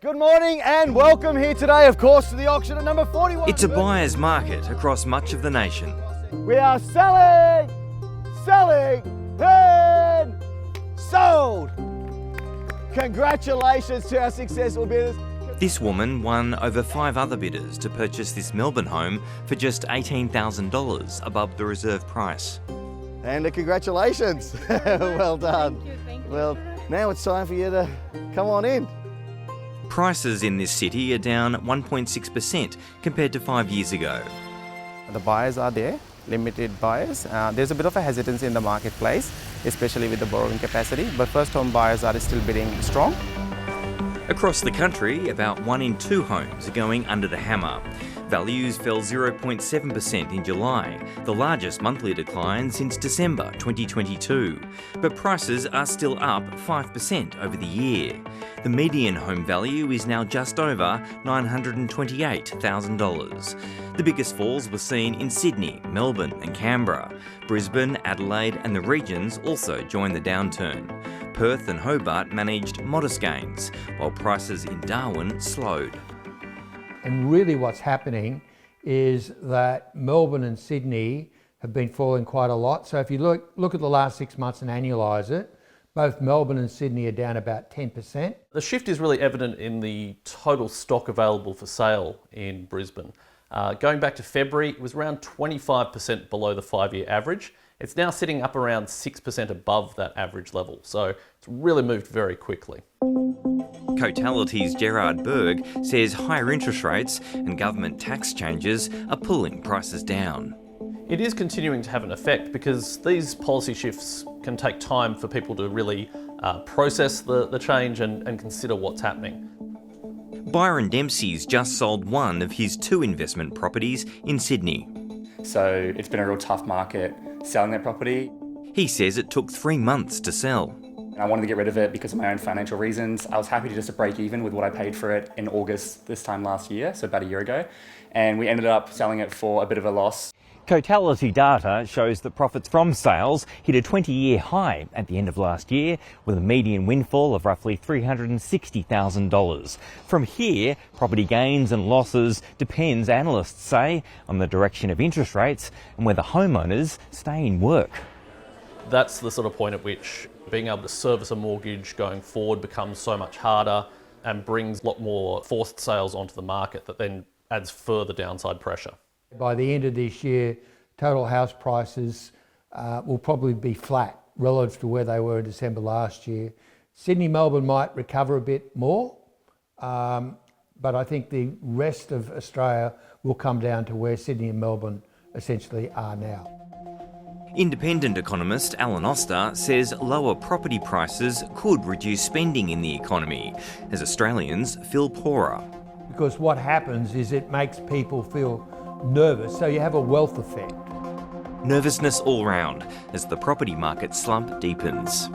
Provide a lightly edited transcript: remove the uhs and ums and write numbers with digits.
Good morning and welcome here today, of course, to the auction at number 41. It's a buyer's market across much of the nation. We are selling, and sold. Congratulations to our successful bidders. This woman won over 5 other bidders to purchase this Melbourne home for just $18,000 above the reserve price. And congratulations. Well done. Thank you. Well, now it's time for you to come on in. Prices in this city are down 1.6% compared to 5 years ago. The buyers are there, limited buyers. There's a bit of a hesitancy in the marketplace, especially with the borrowing capacity, but first home buyers are still bidding strong. Across the country, about 1 in 2 homes are going under the hammer. Values fell 0.7% in July, the largest monthly decline since December 2022. But prices are still up 5% over the year. The median home value is now just over $928,000. The biggest falls were seen in Sydney, Melbourne and Canberra. Brisbane, Adelaide and the regions also joined the downturn. Perth and Hobart managed modest gains, while prices in Darwin slowed. And really what's happening is that Melbourne and Sydney have been falling quite a lot. So if you look at the last 6 months and annualise it, both Melbourne and Sydney are down about 10%. The shift is really evident in the total stock available for sale in Brisbane. Going back to February, it was around 25% below the 5-year average. It's now sitting up around 6% above that average level. So it's really moved very quickly. Cotality's Gerard Berg says higher interest rates and government tax changes are pulling prices down. It is continuing to have an effect because these policy shifts can take time for people to really process the change and consider what's happening. Byron Dempsey's just sold one of his 2 investment properties in Sydney. So it's been a real tough market selling that property. He says it took 3 months to sell. I wanted to get rid of it because of my own financial reasons. I was happy to just break even with what I paid for it in August this time last year, so about a year ago. And we ended up selling it for a bit of a loss. Cotality data shows that profits from sales hit a 20-year high at the end of last year, with a median windfall of roughly $360,000. From here, property gains and losses depends, analysts say, on the direction of interest rates and whether homeowners stay in work. That's the sort of point at which being able to service a mortgage going forward becomes so much harder and brings a lot more forced sales onto the market that then adds further downside pressure. By the end of this year, total house prices will probably be flat relative to where they were in December last year. Sydney, Melbourne might recover a bit more, but I think the rest of Australia will come down to where Sydney and Melbourne essentially are now. Independent economist Alan Oster says lower property prices could reduce spending in the economy as Australians feel poorer. Because what happens is it makes people feel nervous, so you have a wealth effect. Nervousness all round as the property market slump deepens.